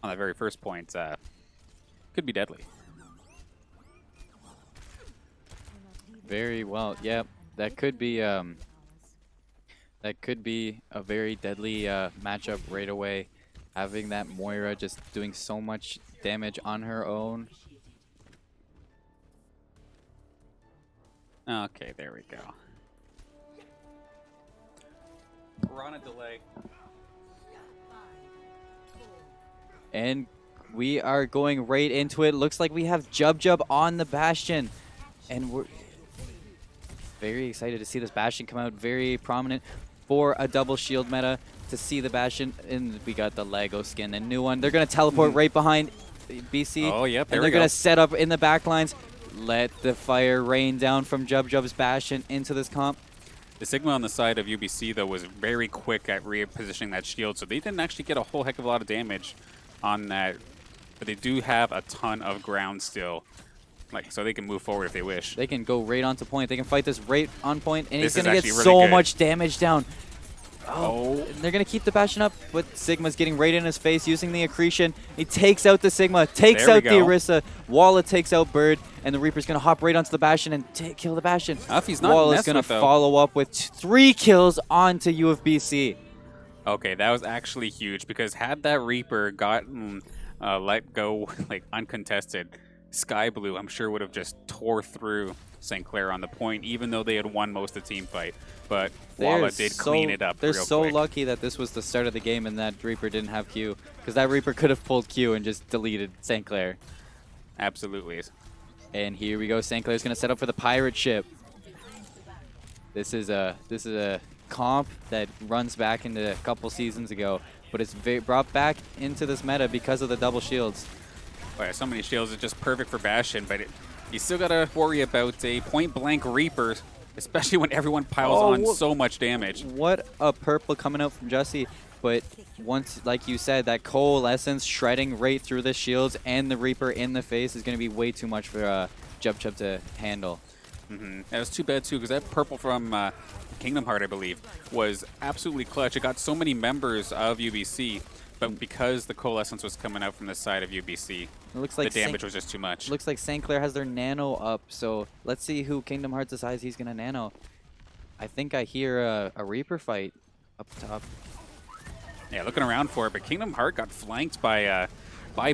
on that very first point could be deadly. Very well. Yep, that could be a very deadly matchup right away. Having that Moira just doing so much damage on her own. Okay, there we go. We're on a delay. And we are going right into it. Looks like we have Jub on the Bastion. And we're very excited to see this Bastion come out. Very prominent for a double shield meta to see the Bastion. And we got the Lego skin, a new one. They're going to teleport right behind BC. Oh, yep, there and we they're go. going to set up in the back lines. Let the fire rain down from Jub's Bastion into this comp. The Sigma on the side of UBC, though, was very quick at repositioning that shield, so they didn't actually get a whole heck of a lot of damage on that. But they do have a ton of ground still, so they can move forward if they wish. They can go right onto point. They can fight this right on point, and This he's going to get is actually so really good. much damage down. Oh. They're going to keep the Bastion up, but Sigma's getting right in his face using the accretion. He takes out the Sigma, takes There we out the go. Orisa. Walla takes out Bird, and the Reaper's going to hop right onto the Bastion and kill the Bastion. If he's not Walla's messing going to with, though. follow up with 3 kills onto UFBC. Okay, that was actually huge, because had that Reaper gotten let go uncontested, Sky Blue, I'm sure, would have just tore through St. Clair on the point, even though they had won most of the team fight. But Walla did clean it up They're real so quick. lucky that this was the start of the game and that Reaper didn't have Q, because that Reaper could have pulled Q and just deleted St. Clair. Absolutely. And here we go. St. Clair's going to set up for the pirate ship. This is a comp that runs back into a couple seasons ago, but it's brought back into this meta because of the double shields. Oh, yeah, so many shields are just perfect for Bastion, but you still got to worry about a point-blank Reaper, especially when everyone piles on so much damage. What a purple coming out from Jussie. But once, like you said, that coalescence shredding right through the shields and the Reaper in the face is going to be way too much for Jub to handle. That was too bad, too, because that purple from Kingdom Heart, I believe, was absolutely clutch. It got so many members of UBC, but because the coalescence was coming out from the side of UBC, It looks like the damage was just too much. Looks like St. Clair has their nano up, so let's see who Kingdom Hearts decides he's going to nano. I think I hear a Reaper fight up top. Yeah, looking around for it, but Kingdom Heart got flanked by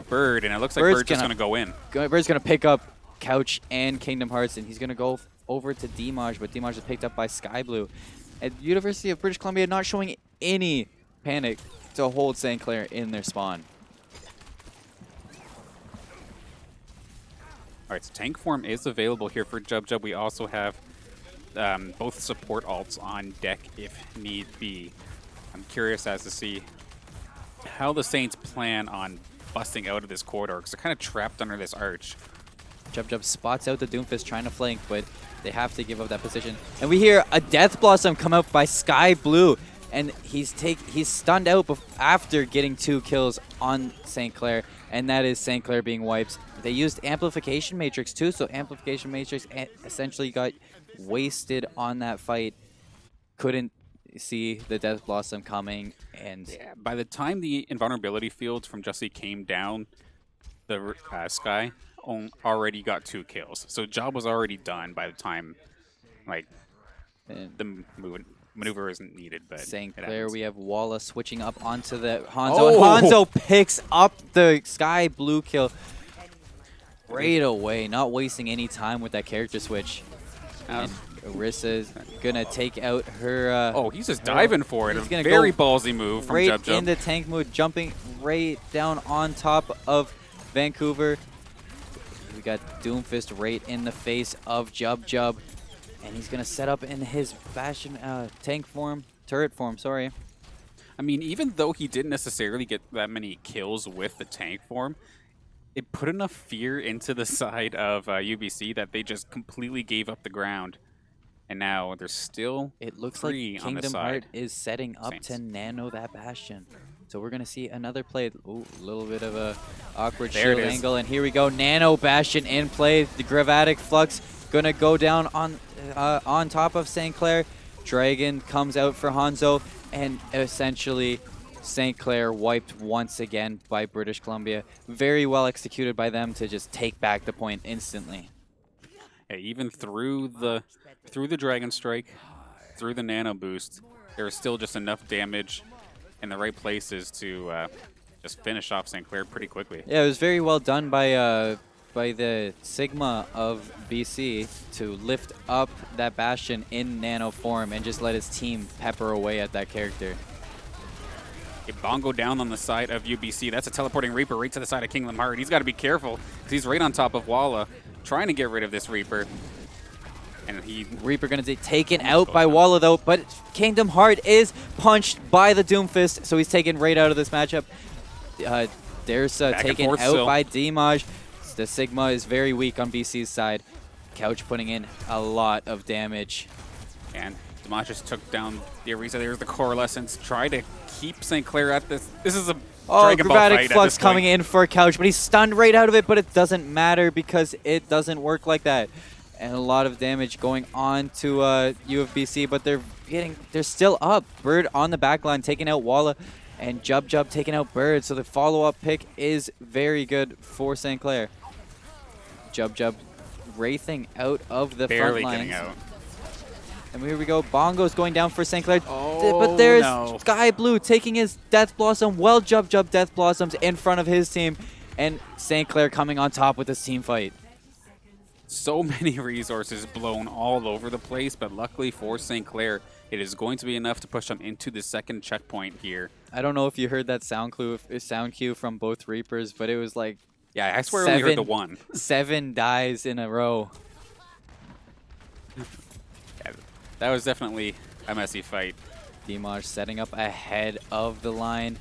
Bird, and it looks like Bird's Bird's just going to go in. Bird's going to pick up Couch and Kingdom Hearts, and he's going to go over to Dimaj, but Dimaj is picked up by Sky Blue. At University of British Columbia, not showing any panic to hold St. Clair in their spawn. All right, so tank form is available here for Jub. We also have both support alts on deck if need be. I'm curious as to see how the Saints plan on busting out of this corridor, because they're kind of trapped under this arch. Jub spots out the Doomfist trying to flank, but they have to give up that position. And we hear a Death Blossom come out by Sky Blue, and he's stunned out after getting 2 kills on St. Clair, and that is St. Clair being wiped. They used Amplification Matrix too, so Amplification Matrix essentially got wasted on that fight. Couldn't see the Death Blossom coming, and Yeah, by the time the invulnerability fields from Jussie came down, the Sky already got 2 kills. So job was already done by the time the maneuver isn't needed. But St. it Clair, happens. we have Walla switching up onto the Hanzo. Oh! And Hanzo picks up the Sky Blue kill right away, not wasting any time with that character switch. And Orisa's gonna take out her. Oh, he's just diving for it. He's A gonna very go ballsy move from right Jub. into tank mode, jumping right down on top of Vancouver. We got Doomfist right in the face of Jub, and he's gonna set up in his Bastion tank form, turret form. Sorry. I mean, even though he didn't necessarily get that many kills with the tank form, it put enough fear into the side of UBC that they just completely gave up the ground. And now there's still It looks like 3 on the Kingdom side. Heart is setting up Saints. to nano that Bastion. So we're going to see another play. Ooh, a little bit of a awkward There it shield is. angle. And here we go. Nano Bastion in play. The Gravatic Flux going to go down on top of St. Clair. Dragon comes out for Hanzo. And essentially St. Clair wiped once again by British Columbia. Very well executed by them to just take back the point instantly. Yeah, even through the Dragon Strike, through the Nano Boost, there was still just enough damage in the right places to just finish off St. Clair pretty quickly. Yeah, it was very well done by the Sigma of BC to lift up that Bastion in Nano form and just let his team pepper away at that character. A Bongo down on the side of UBC. That's a teleporting Reaper right to the side of Kingdom Heart. He's got to be careful because he's right on top of Walla, trying to get rid of this Reaper. And Reaper going to be taken out by Walla though, but Kingdom Heart is punched by the Doomfist, so he's taken right out of this matchup. There's taken out still by Dimaj. The Sigma is very weak on BC's side. Couch putting in a lot of damage. And Dimaj just took down the Arisa. There's the Coalescence. Try to keep St. Clair at this. This is a Dragon Ball Chromatic fight Flux at this coming point. in for Couch, but he's stunned right out of it, but it doesn't matter because it doesn't work like that. And a lot of damage going on to UFBC, but they're still up. Bird on the back line taking out Walla, and Jub Jub taking out Bird. So the follow-up pick is very good for St. Clair. Jub Jub wraithing out of the front lines. Barely getting out. And here we go. Bongo's going down for St. Clair. Oh, but there's no. Sky Blue taking his Death Blossom. Well, Jub Jub Death Blossoms in front of his team. And St. Clair coming on top with this team fight. So many resources blown all over the place, but luckily for St. Clair, it is going to be enough to push them into the second checkpoint here. I don't know if you heard that sound cue from both Reapers, but it was like Yeah, I swear I only heard the one. 7 dies in a row. Yeah, that was definitely a messy fight. Dimaj setting up ahead of the line.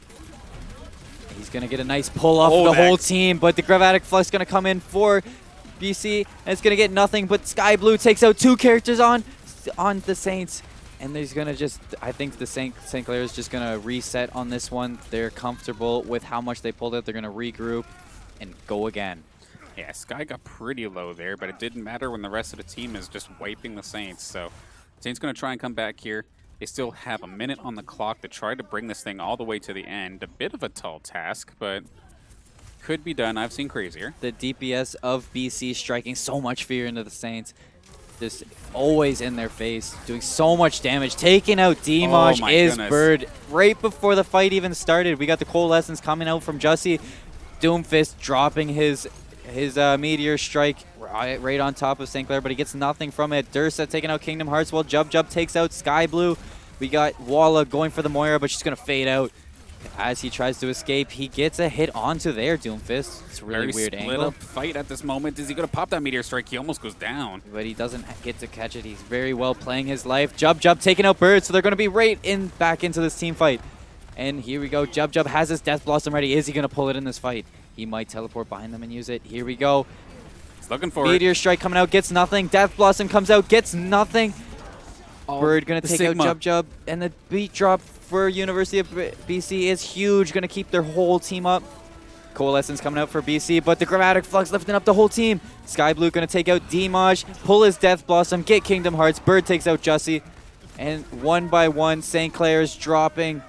He's going to get a nice pull off of the whole team, but the Gravatic Flux going to come in for BC, and it's going to get nothing, but Sky Blue takes out 2 characters on the Saints. And there's going to just, I think the St. Clair is just going to reset on this one. They're comfortable with how much they pulled out. They're going to regroup and go again. Yeah, Sky got pretty low there, but it didn't matter when the rest of the team is just wiping the Saints. So Saints going to try and come back here. They still have a minute on the clock to try to bring this thing all the way to the end. A bit of a tall task, but could be done. I've seen crazier. The DPS of BC striking so much fear into the Saints. Just always in their face, doing so much damage. Taking out Dimaj is goodness. Bird right before the fight even started. We got the Coalescence coming out from Jussie. Doomfist dropping his Meteor Strike right on top of St. Clair, but he gets nothing from it. Dursa taking out Kingdom Hearts while Jub Jub takes out Sky Blue. We got Walla going for the Moira, but she's going to fade out. As he tries to escape, he gets a hit onto their Doomfist. It's a really weird split angle. up fight at this moment. Is he going to pop that Meteor Strike? He almost goes down. But he doesn't get to catch it. He's very well playing his life. Jub Jub taking out Bird, so they're going to be right back into this team fight. And here we go. Jub Jub has his Death Blossom ready. Is he going to pull it in this fight? He might teleport behind them and use it. Here we go. He's looking for Meteor it. Strike coming out, gets nothing. Death Blossom comes out, gets nothing. Oh, Bird going to take Sigma. out Jub Jub. And the beat drop for University of BC is huge. Going to keep their whole team up. Coalescence coming out for BC, but the Chromatic Flux lifting up the whole team. Sky Blue going to take out Dimaj, pull his Death Blossom, get Kingdom Hearts. Bird takes out Jussie. And one by one, St. Clair's dropping.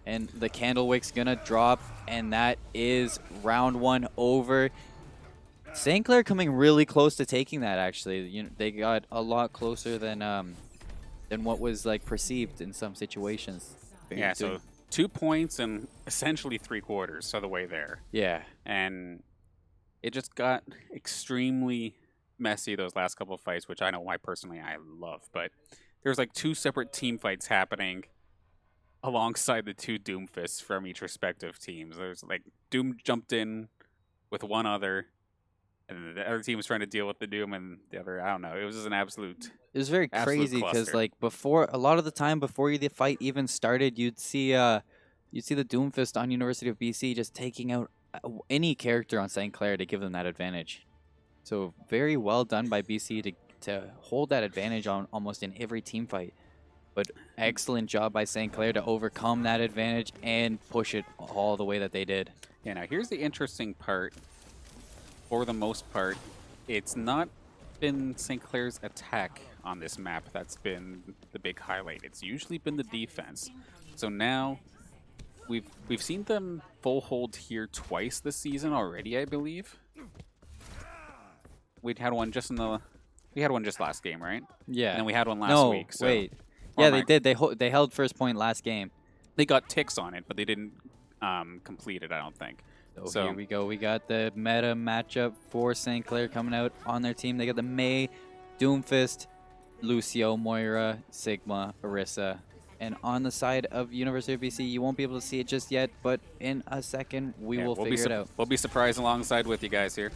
And the Candlewick's going to drop. And that is round 1 over. St. Clair coming really close to taking that, actually. They got a lot closer than what was like perceived in some situations. Yeah, so 2 points and essentially 3/4 of the way there. Yeah. And it just got extremely messy those last couple of fights, which I know why personally I love. But there's like 2 separate team fights happening alongside the 2 Doomfists from each respective teams. There's like Doom jumped in with one other, and the other team was trying to deal with the Doom, and the other, I don't know. It was just an absolute. It was very crazy because, like, a lot of the time before the fight even started, you'd see the Doomfist on University of BC just taking out any character on St. Clair to give them that advantage. So very well done by BC to hold that advantage on almost in every team fight. But excellent job by St. Clair to overcome that advantage and push it all the way that they did. Yeah, now here's the interesting part. For the most part, it's not been St. Clair's attack on this map that's been the big highlight. It's usually been the defense. So now we've seen them full hold here twice this season already, I believe. We had one just last game, right? Yeah. And then we had one last week. So Wait. Yeah, they did. They held first point last game. They got ticks on it, but they didn't complete it, I don't think. So here we go. We got the meta matchup for St. Clair coming out on their team. They got the Mei, Doomfist, Lucio, Moira, Sigma, Orisa. And on the side of University of BC, you won't be able to see it just yet, but in a second, we'll figure it out. We'll be surprised alongside with you guys here.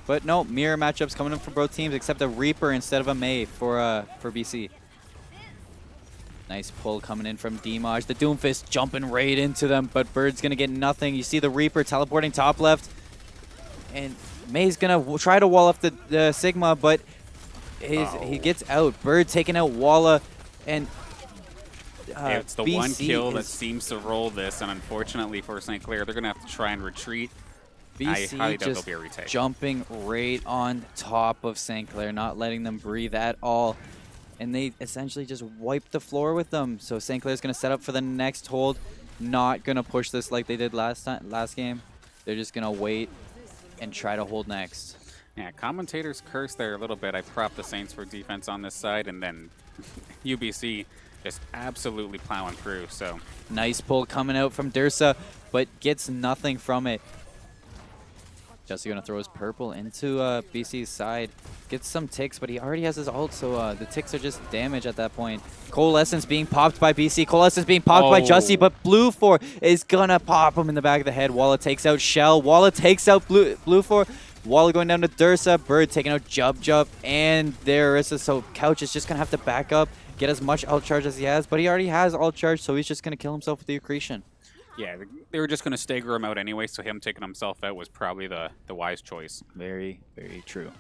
But no, mirror matchups coming in from both teams, except a Reaper instead of a Mei for BC. Nice pull coming in from Dimaj. The Doomfist jumping right into them, but Bird's going to get nothing. You see the Reaper teleporting top left. And Mei's going to try to wall off the Sigma, but he gets out. Bird taking out Walla. And it's the BC one kill that seems to roll this, and unfortunately for St. Clair, they're going to have to try and retreat. BC I highly doubt just there'll be a retake. Jumping right on top of St. Clair, not letting them breathe at all. And they essentially just wiped the floor with them. So St. Clair's going to set up for the next hold. Not going to push this like they did last game. They're just going to wait and try to hold next. Yeah, commentators curse there a little bit. I prop the Saints for defense on this side, and then UBC just absolutely plowing through. So nice pull coming out from Dursa, but gets nothing from it. Jesse going to throw his purple into BC's side. Gets some ticks, but he already has his ult, so the ticks are just damage at that point. Coalescence being popped by BC. Coalescence being popped by Jussie, but Blue 4 is going to pop him in the back of the head. Walla takes out Shell. Walla takes out Blue 4. Walla going down to Dursa. Bird taking out Jub, and there Orisa. So Couch is just going to have to back up, get as much ult charge as he has, but he already has ult charge, so he's just going to kill himself with the accretion. Yeah, they were just going to stagger him out anyway, so him taking himself out was probably the wise choice. Very, very true.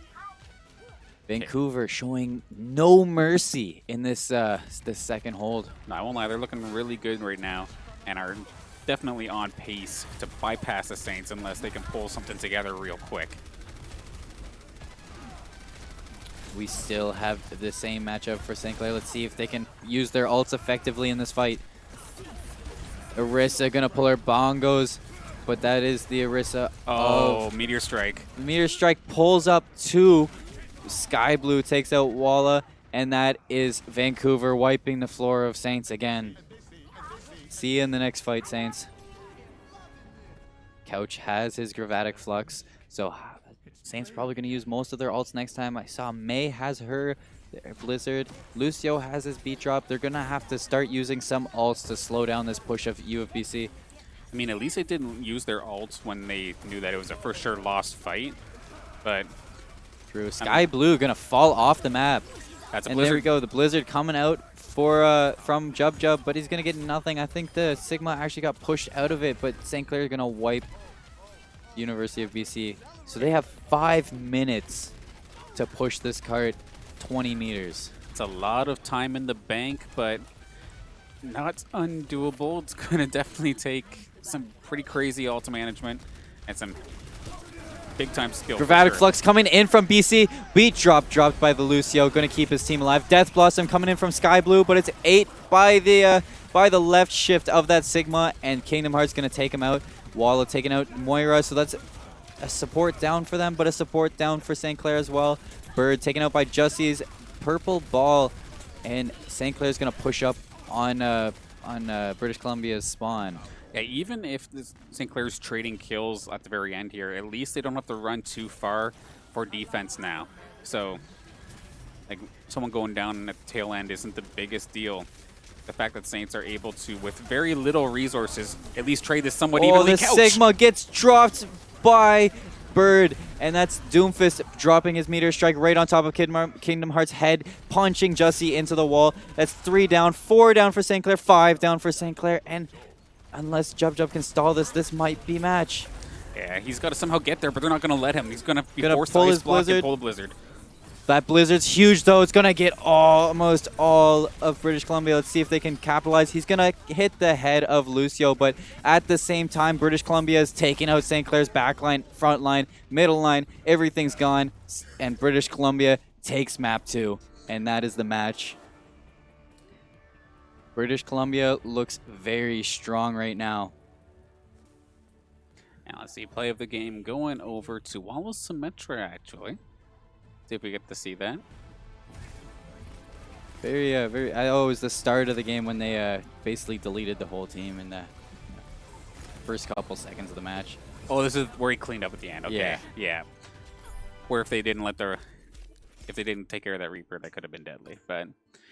Vancouver showing no mercy in this this second hold. No, I won't lie, they're looking really good right now and are definitely on pace to bypass the Saints unless they can pull something together real quick. We still have the same matchup for St. Clair. Let's see if they can use their ults effectively in this fight. Orisa gonna pull her bongos, but that is the Orisa. Oh, Meteor Strike. Meteor Strike pulls up two. Sky Blue takes out Walla, and that is Vancouver wiping the floor of Saints again. See you in the next fight, Saints. Couch has his Gravatic Flux, so Saints probably gonna use most of their ults next time. I saw Mei has her Blizzard. Lucio has his beat drop. They're going to have to start using some ults to slow down this push of UFBC. I mean, at least they didn't use their ults when they knew that it was a for sure lost fight. But true. Sky Blue going to fall off the map. That's a and Blizzard. There we go. The Blizzard coming out for from Jub, but he's going to get nothing. I think the Sigma actually got pushed out of it, but St. Clair is going to wipe University of BC. So they have 5 minutes to push this cart 20 meters. It's a lot of time in the bank, but not undoable. It's going to definitely take some pretty crazy ult management and some big-time skill. Gravatic Flux coming in from BC. Beat dropped by the Lucio. Going to keep his team alive. Death Blossom coming in from Sky Blue, but it's 8 by the left shift of that Sigma, and Kingdom Heart's going to take him out. Walla taking out Moira, so that's a support down for them, but a support down for St. Clair as well. Bird taken out by Jussie's purple ball, and St. Clair's going to push up on British Columbia's spawn. Yeah, even if St. Clair's trading kills at the very end here, at least they don't have to run too far for defense now. So, like, someone going down at the tail end isn't the biggest deal. The fact that Saints are able to, with very little resources, at least trade this somewhat evenly. Oh, the Sigma gets dropped by Bird, and that's Doomfist dropping his Meteor Strike right on top of Kingdom Heart's head, punching Jussie into the wall. That's 3 down, 4 down for St. Clair, 5 down for St. Clair, and unless Jub can stall this, this might be match. Yeah, he's got to somehow get there, but they're not going to let him. He's going to be forced pull to his ice block Blizzard. and pull the Blizzard. That Blizzard's huge, though. It's going to get almost all of British Columbia. Let's see if they can capitalize. He's going to hit the head of Lucio, but at the same time, British Columbia is taking out St. Clair's back line, front line, middle line. Everything's gone, and British Columbia takes map 2, and that is the match. British Columbia looks very strong right now. Now let's see, play of the game going over to Wallace Symmetra, actually. See if we get to see that. Very. Oh, it was the start of the game when they basically deleted the whole team in the first couple seconds of the match. Oh, this is where he cleaned up at the end. Okay. Yeah. Yeah. Where if they didn't take care of that Reaper, that could have been deadly. But